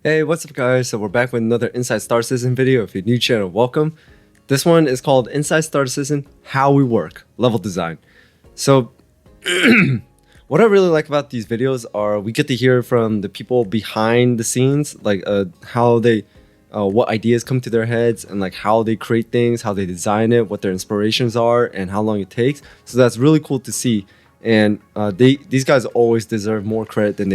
Hey, what's up guys? So we're back with another Inside Star Citizen video. If you're new channel, welcome. This one is called Inside Star Citizen, How We Work, Level Design. So what I really like about these videos are we get to hear from the people behind the scenes, like how they, what ideas come to their heads and like how they create things, how they design it, what their inspirations are and how long it takes. So that's really cool to see. And these guys always deserve more credit than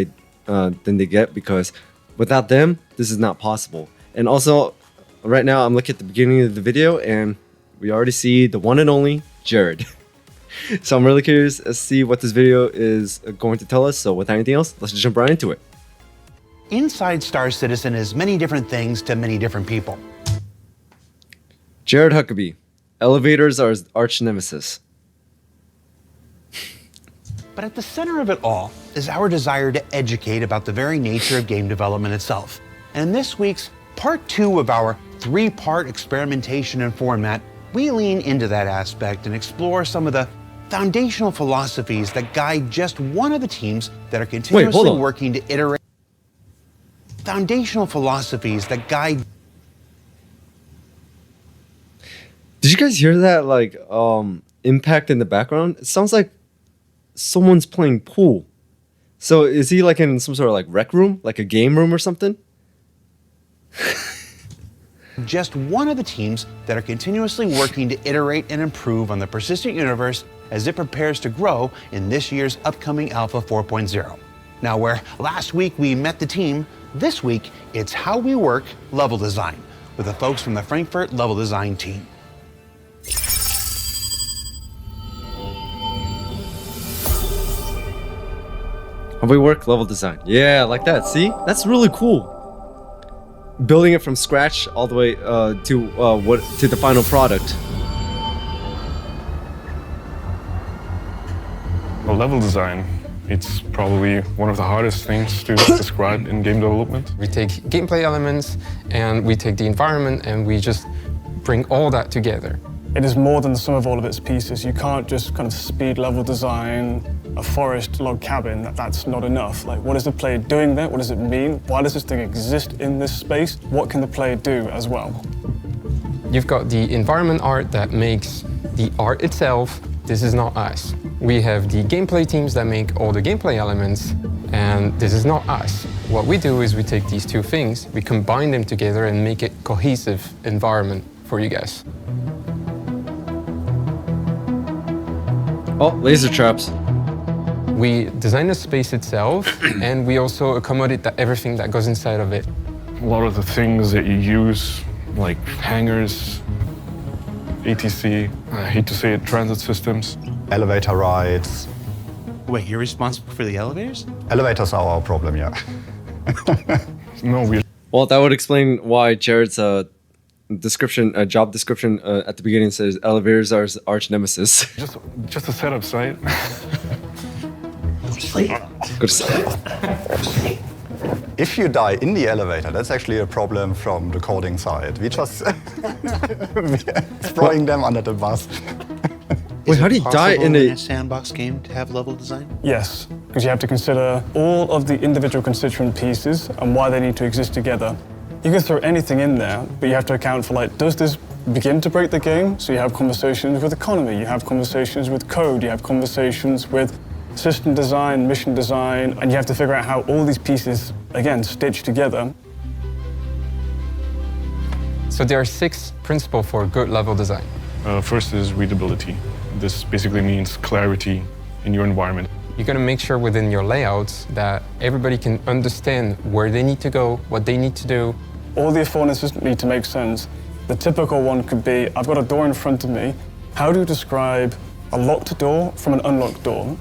they get, because without them, this is not possible. And also, right now, I'm looking at the beginning of the video, and we already see the one and only Jared. So I'm really curious to see what this video is going to tell us. So without anything else, let's just jump right into it. Inside Star Citizen is many different things to many different people. Jared Huckabee. Elevators are his arch nemesis. But at the center of it all is our desire to educate about the very nature of game development itself. And in this week's part 2 of our 3-part experimentation and format, we lean into that aspect and explore some of the foundational philosophies that guide just one of the teams that are continuously working to iterate. Foundational philosophies that guide. Did you guys hear that like impact in the background? It sounds like someone's playing pool. So is he like in some sort of like rec room, like a game room or something? Just one of the teams that are continuously working to iterate and improve on the persistent universe as it prepares to grow in this year's upcoming Alpha 4.0. Now, where last week we met the team, this week it's How We Work Level Design with the folks from the Frankfurt Level Design team. How we work level design. Yeah, like that. See? That's really cool. Building it from scratch all the way to the final product. Well, level design, it's probably one of the hardest things to describe in game development. We take gameplay elements and we take the environment and we just bring all that together. It is more than the sum of all of its pieces. You can't just kind of speed level design a forest log cabin. That's not enough. Like, what is the player doing there? What does it mean? Why does this thing exist in this space? What can the player do as well? You've got the environment art that makes the art itself. This is not us. We have the gameplay teams that make all the gameplay elements, and this is not us. What we do is we take these two things, we combine them together and make it cohesive environment for you guys. Oh, laser traps. We design the space itself, and we also accommodate everything that goes inside of it. A lot of the things that you use, like hangars, ATC, I hate to say it, transit systems. Elevator rides. Wait, you're responsible for the elevators? Elevators are our problem, yeah. No, Well, that would explain why Jared's job description at the beginning says elevators are his arch nemesis. just a setup site. Go to sleep. Go to sleep. If you die in the elevator, that's actually a problem from the coding side. We just throwing them under the bus. Wait, how do you die in a sandbox game to have level design? Yes, because you have to consider all of the individual constituent pieces and why they need to exist together. You can throw anything in there, but you have to account for, like, does this begin to break the game? So you have conversations with economy, you have conversations with code, you have conversations with system design, mission design, and you have to figure out how all these pieces, again, stitch together. So there are 6 principles for good level design. First is readability. This basically means clarity in your environment. You're going to make sure within your layouts that everybody can understand where they need to go, what they need to do. All the affordances need to make sense. The typical one could be, I've got a door in front of me. How do you describe a locked door from an unlocked door?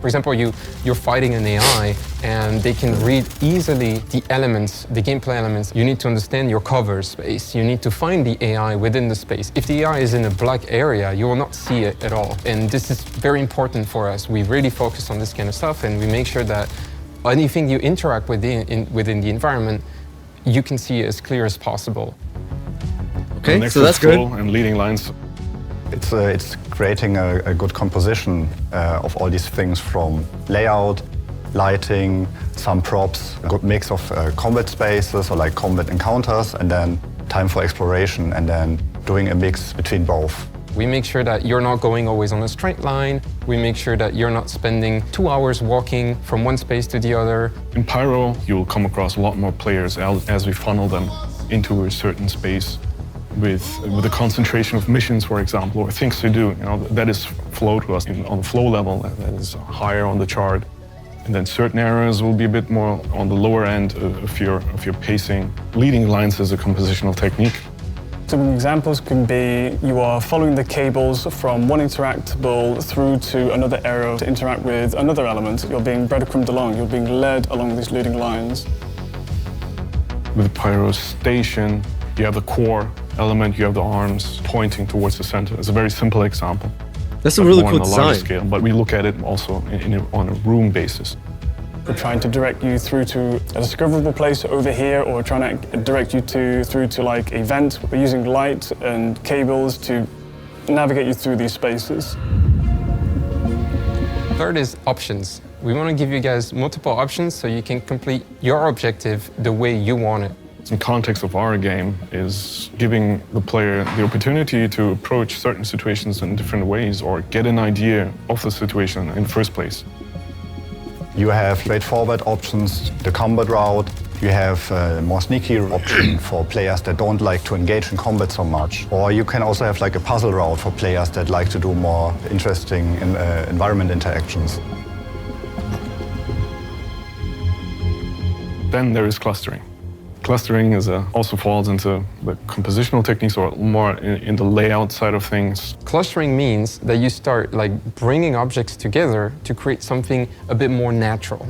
For example, you're fighting an AI and they can read easily the elements, the gameplay elements. You need to understand your cover space. You need to find the AI within the space. If the AI is in a black area, you will not see it at all. And this is very important for us. We really focus on this kind of stuff and we make sure that anything you interact with within the environment, you can see as clear as possible. Okay, so that's good. And leading lines. It's creating a good composition of all these things, from layout, lighting, some props, a good mix of combat spaces or like combat encounters, and then time for exploration, and then doing a mix between both. We make sure that you're not going always on a straight line. We make sure that you're not spending 2 hours walking from one space to the other. In Pyro, you'll come across a lot more players as we funnel them into a certain space with a concentration of missions, for example, or things to do. You know, that is flow to us on the flow level, that is higher on the chart. And then certain areas will be a bit more on the lower end of your pacing. Leading lines is a compositional technique. Some examples can be you are following the cables from one interactable through to another area to interact with another element. You're being breadcrumbed along, you're being led along these leading lines. With Pyro Station, you have the core element, you have the arms pointing towards the center. It's a very simple example. That's a really more cool on a larger design. scale, but we look at it also on a room basis. We're trying to direct you through to a discoverable place over here, or trying to direct you through to like a vent. We're using light and cables to navigate you through these spaces. Third is options. We want to give you guys multiple options so you can complete your objective the way you want it. In context of our game is giving the player the opportunity to approach certain situations in different ways or get an idea of the situation in the first place. You have straightforward options, the combat route. You have a more sneaky option for players that don't like to engage in combat so much. Or you can also have like a puzzle route for players that like to do more interesting environment interactions. Then there is clustering. Clustering also falls into the compositional techniques or more in the layout side of things. Clustering means that you start like bringing objects together to create something a bit more natural.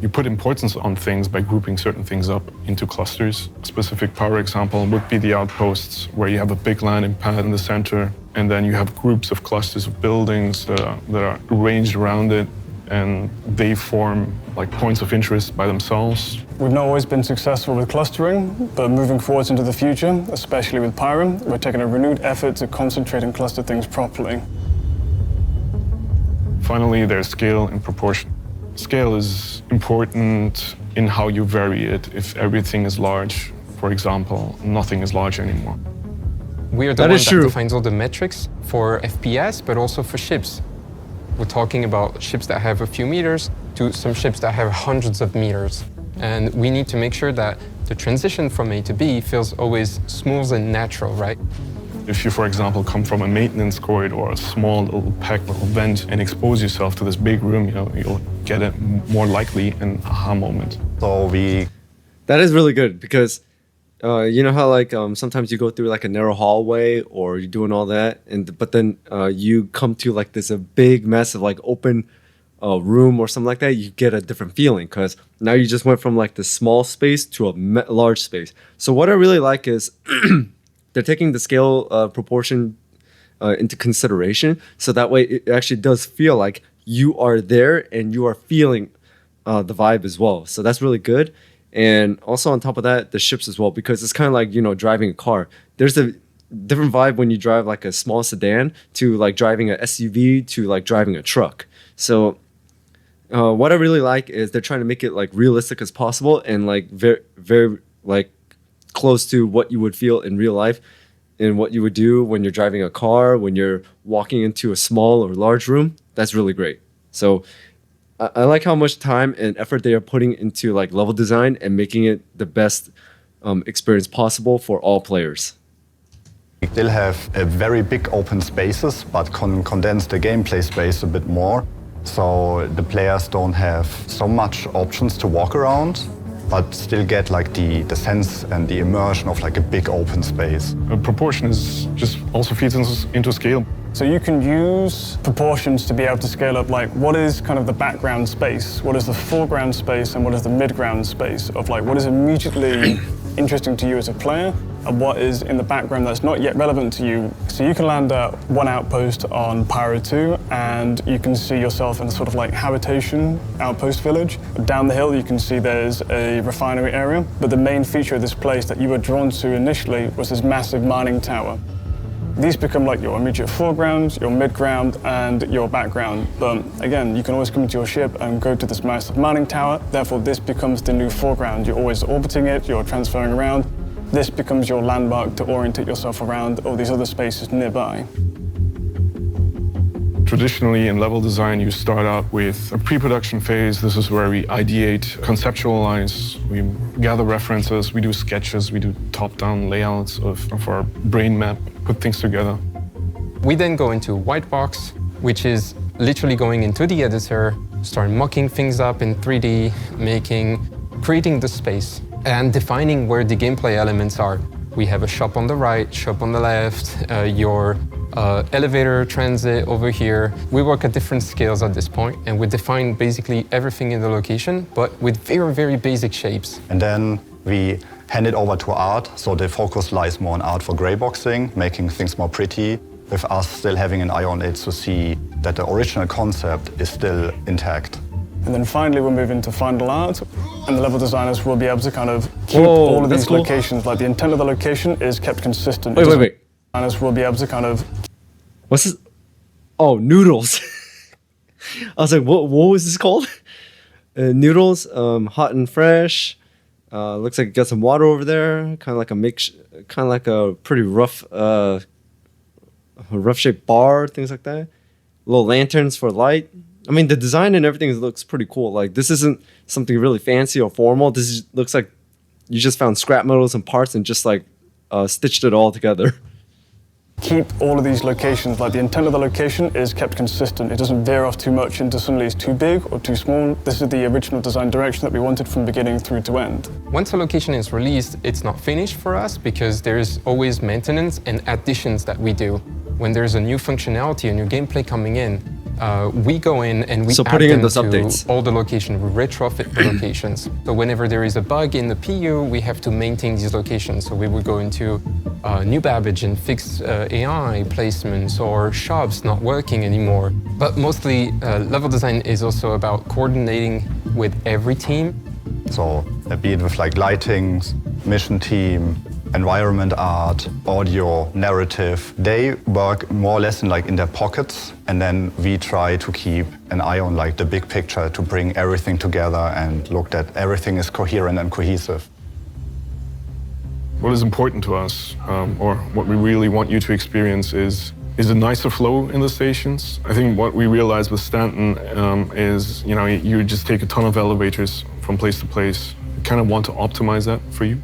You put importance on things by grouping certain things up into clusters. A specific Pyro example would be the outposts, where you have a big landing pad in the center, and then you have groups of clusters of buildings that are arranged around it, and they form like points of interest by themselves. We've not always been successful with clustering, but moving forwards into the future, especially with Pyro, we're taking a renewed effort to concentrate and cluster things properly. Finally, there's scale and proportion. Scale is important in how you vary it. If everything is large, for example, nothing is large anymore. We are the That one is that true. defines all the metrics for FPS, but also for ships. We're talking about ships that have a few meters to some ships that have hundreds of meters. And we need to make sure that the transition from A to B feels always smooth and natural, right? If you, for example, come from a maintenance corridor or a small little packed little vent and expose yourself to this big room, you'll get it more likely an aha moment. So That is really good because you know how like sometimes you go through like a narrow hallway or you're doing all that, but then you come to like this a big massive like open room or something like that. You get a different feeling because now you just went from like this small space to a large space. So what I really like is they're taking the scale proportion into consideration, so that way it actually does feel like you are there and you are feeling the vibe as well. So that's really good. And also on top of that, the ships as well, because it's kind of like, you know, driving a car. There's a different vibe when you drive like a small sedan to like driving an SUV to like driving a truck. So what I really like is they're trying to make it like realistic as possible and like very, very like close to what you would feel in real life and what you would do when you're driving a car, when you're walking into a small or large room. That's really great. So I like how much time and effort they are putting into like level design and making it the best experience possible for all players. we still have a very big open spaces, but condense the gameplay space a bit more. So the players don't have so much options to walk around, but still get like the sense and the immersion of like a big open space. Proportion is just also feeds into scale. So you can use proportions to be able to scale up, like what is kind of the background space, what is the foreground space, and what is the midground space of like what is immediately interesting to you as a player, and what is in the background that's not yet relevant to you. So you can land at one outpost on Pyro 2, and you can see yourself in a sort of like habitation outpost village. Down the hill you can see there's a refinery area, but the main feature of this place that you were drawn to initially was this massive mining tower. These become like your immediate foreground, your midground, and your background. But again, you can always come into your ship and go to this massive mining tower. Therefore, this becomes the new foreground. You're always orbiting it, you're transferring around. This becomes your landmark to orientate yourself around all these other spaces nearby. Traditionally, in level design, you start out with a pre-production phase. This is where we ideate, conceptualize, we gather references, we do sketches, we do top-down layouts of our brain map, put things together. We then go into white box, which is literally going into the editor, start mocking things up in 3D, creating the space, and defining where the gameplay elements are. We have a shop on the right, shop on the left, your elevator, transit over here. We work at different scales at this point, and we define basically everything in the location, but with very, very basic shapes. And then we hand it over to art, so the focus lies more on art for gray boxing, making things more pretty, with us still having an eye on it to see that the original concept is still intact. And then finally, we'll move into final art, and the level designers will be able to kind of keep all of these cool. locations, like the intent of the location is kept consistent. Wait. Designers will be able to kind of... What's this? Oh, noodles. I was like, what was this called? Noodles, hot and fresh. Looks like you got some water over there. Kind of like a pretty rough shaped bar, things like that. Little lanterns for light. I mean, the design and everything looks pretty cool. Like, this isn't something really fancy or formal. Looks like you just found scrap metals and parts and just like stitched it all together. Keep all of these locations, like the intent of the location is kept consistent. It doesn't veer off too much into suddenly it's too big or too small. This is the original design direction that we wanted from beginning through to end. Once a location is released, it's not finished for us because there's always maintenance and additions that we do. When there's a new functionality, a new gameplay coming in, we go in and we add them to updates. all the locations. We retrofit the locations. So whenever there is a bug in the PU, we have to maintain these locations. So we would go into New Babbage and fix AI placements or shops not working anymore. But mostly, level design is also about coordinating with every team. So be it with like lighting, mission team, environment art, audio, narrative, they work more or less in their pockets, and then we try to keep an eye on like the big picture to bring everything together and look that everything is coherent and cohesive. What is important to us, or what we really want you to experience is a nicer flow in the stations. I think what we realized with Stanton is, you just take a ton of elevators from place to place. We kind of want to optimize that for you.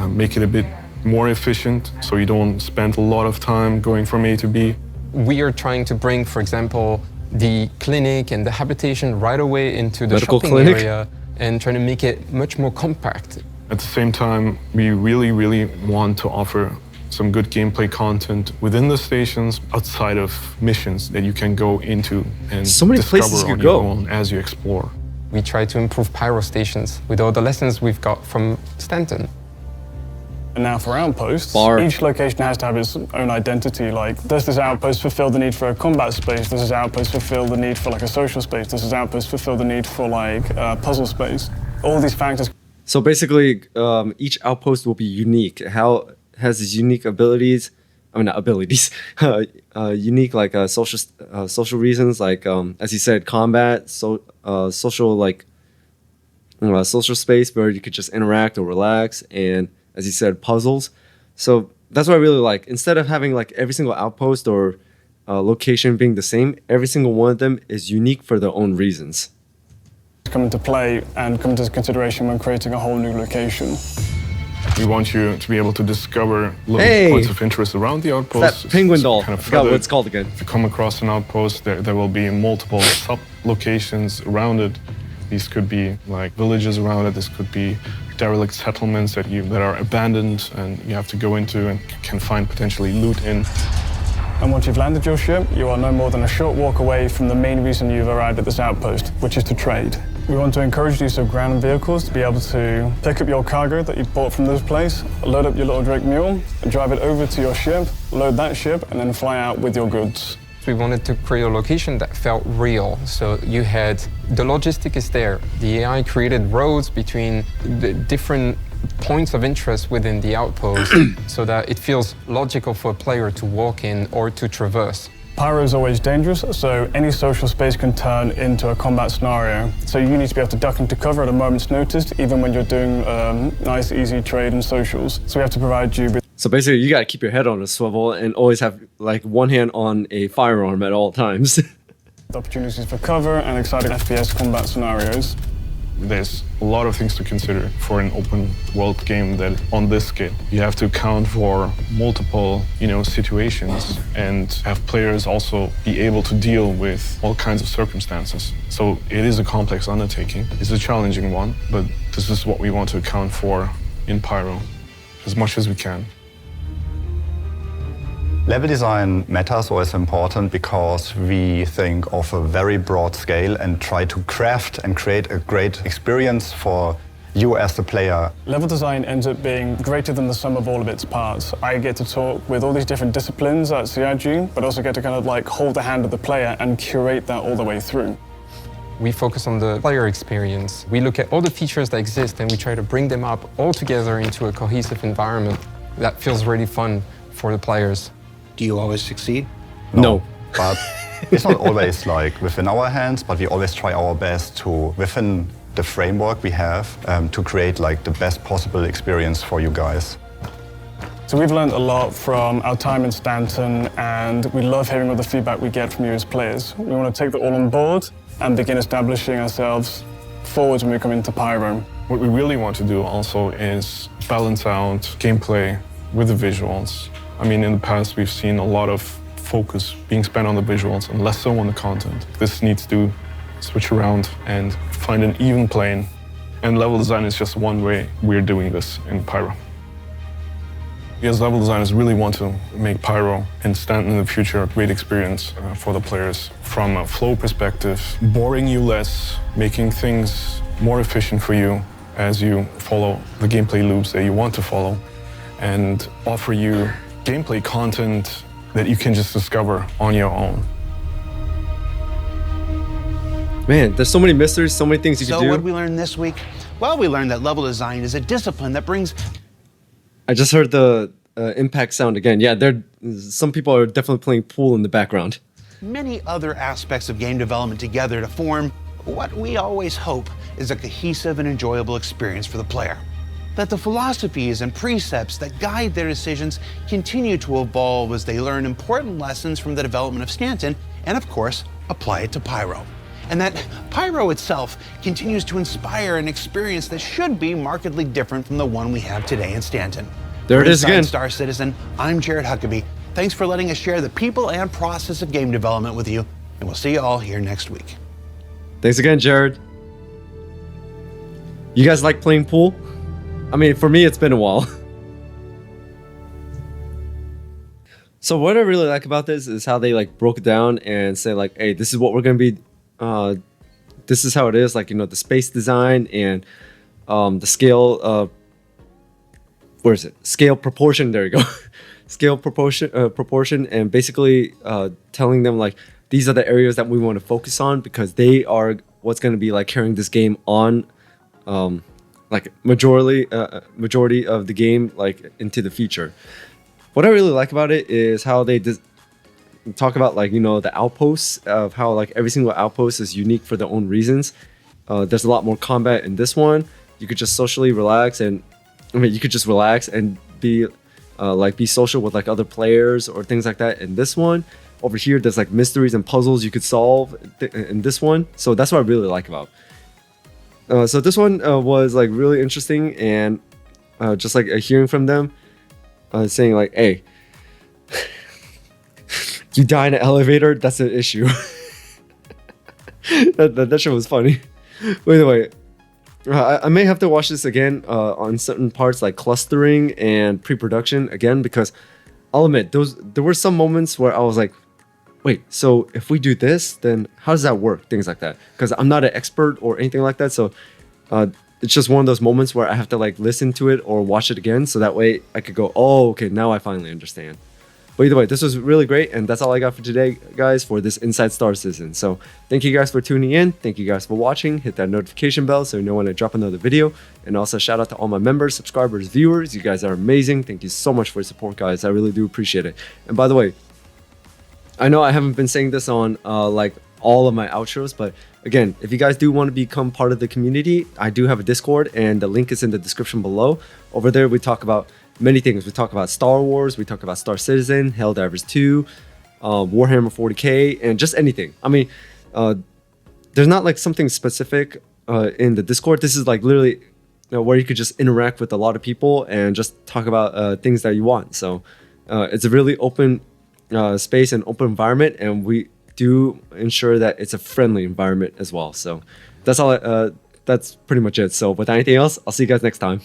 Make it a bit more efficient so you don't spend a lot of time going from A to B. We are trying to bring, for example, the clinic and the habitation right away into the medical shopping clinic area and trying to make it much more compact. At the same time, we really, really want to offer some good gameplay content within the stations outside of missions that you can go into and so many discover places you on could your go own as you explore. We try to improve pyro stations with all the lessons we've got from Stanton. And now for outposts, Bar. each location has to have its own identity. Like, does this outpost fulfill the need for a combat space? Does this outpost fulfill the need for like a social space? Does this outpost fulfill the need for like a puzzle space? All these factors. So basically, each outpost will be unique. How has these unique abilities? I mean, not abilities. Unique like social reasons, like as you said, combat, social like social space where you could just interact or relax, and as you said, puzzles. So that's what I really like. Instead of having like every single outpost or location being the same, every single one of them is unique for their own reasons. Come into play and come into consideration when creating a whole new location. We want you to be able to discover little points of interest around the outpost. That penguin doll. Kind I of forgot what it's called again. If you come across an outpost, there will be multiple sub-locations around it. These could be like villages around it. This could be derelict settlements that are abandoned and you have to go into and can find potentially loot in. And once you've landed your ship, you are no more than a short walk away from the main reason you've arrived at this outpost, which is to trade. We want to encourage the use of ground vehicles to be able to pick up your cargo that you've bought from this place, load up your little Drake mule, drive it over to your ship, load that ship, and then fly out with your goods. We wanted to create a location that felt real. So you had, the logistic is there. The AI created roads between the different points of interest within the outpost so that it feels logical for a player to walk in or to traverse. Pyro is always dangerous, so any social space can turn into a combat scenario. So you need to be able to duck into cover at a moment's notice, even when you're doing nice, easy trade and socials. So we have to provide you with... So basically, you gotta keep your head on a swivel and always have like one hand on a firearm at all times. opportunities for cover and exciting FPS combat scenarios. There's a lot of things to consider for an open world game that on this scale. You have to account for multiple, situations and have players also be able to deal with all kinds of circumstances. So it is a complex undertaking. It's a challenging one, but this is what we want to account for in Pyro as much as we can. Level design matters or is important because we think of a very broad scale and try to craft and create a great experience for you as the player. Level design ends up being greater than the sum of all of its parts. I get to talk with all these different disciplines at CIG, but also get to kind of like hold the hand of the player and curate that all the way through. We focus on the player experience. We look at all the features that exist and we try to bring them up all together into a cohesive environment that feels really fun for the players. Do you always succeed? No. But it's not always like within our hands, but we always try our best to, within the framework we have, to create like the best possible experience for you guys. So we've learned a lot from our time in Stanton, and we love hearing all the feedback we get from you as players. We want to take that all on board and begin establishing ourselves forward when we come into Pyro. What we really want to do also is balance out gameplay with the visuals. I mean, in the past, we've seen a lot of focus being spent on the visuals and less so on the content. This needs to switch around and find an even plane. And level design is just one way we're doing this in Pyro. We as level designers really want to make Pyro and Stanton in the future a great experience for the players. From a flow perspective, boring you less, making things more efficient for you as you follow the gameplay loops that you want to follow, and offer you gameplay content that you can just discover on your own. Man, there's so many mysteries, so many things you can do. So what did we learn this week? Well, we learned that level design is a discipline that brings... I just heard the impact sound again. Yeah, some people are definitely playing pool in the background. many other aspects of game development together to form what we always hope is a cohesive and enjoyable experience for the player. That the philosophies and precepts that guide their decisions continue to evolve as they learn important lessons from the development of Stanton and, of course, apply it to Pyro. And that Pyro itself continues to inspire an experience that should be markedly different from the one we have today in Stanton. There it is Inside again. Star Citizen, I'm Jared Huckabee. Thanks for letting us share the people and process of game development with you, and we'll see you all here next week. Thanks again, Jared. You guys like playing pool? I mean, for me, it's been a while. So what I really like about this is how they like broke it down and say like, hey, this is what we're gonna be. This is how it is. Like, you know, the space design and the scale. Where is it? Scale proportion. There you go. Scale proportion, and basically telling them like these are the areas that we want to focus on because they are what's going to be like carrying this game on, like majority of the game like into the future. What I really like about it is how they talk about like, you know, the outposts of how like every single outpost is unique for their own reasons. There's a lot more combat in this one. You could just socially relax and you could just relax and be be social with like other players or things like that. In this one over here, there's like mysteries and puzzles you could solve in this one. So that's what I really like about. So this one was like really interesting, and just like hearing from them saying like, hey, you die in an elevator, that's an issue. that shit was funny. But anyway, I may have to watch this again on certain parts like clustering and pre-production again, because I'll admit there were some moments where I was like, wait, so if we do this, then how does that work? Things like that, because I'm not an expert or anything like that. So it's just one of those moments where I have to like listen to it or watch it again, so that way I could go, oh, okay, now I finally understand. But either way, this was really great, and that's all I got for today, guys, for this Inside Star Citizen. So thank you guys for tuning in. Thank you guys for watching. Hit that notification bell so you know when I drop another video. And also shout out to all my members, subscribers, viewers. You guys are amazing. Thank you so much for your support, guys. I really do appreciate it. And by the way, I know I haven't been saying this on like all of my outros, but again, if you guys do want to become part of the community, I do have a Discord, and the link is in the description below. Over there, we talk about many things. We talk about Star Wars, we talk about Star Citizen, Helldivers 2, Warhammer 40k, and just anything. I mean, there's not like something specific in the Discord. This is like literally where you could just interact with a lot of people and just talk about things that you want. So it's a really open space and open environment, and we do ensure that it's a friendly environment as well. So that's all. That's pretty much it. So without anything else, I'll see you guys next time.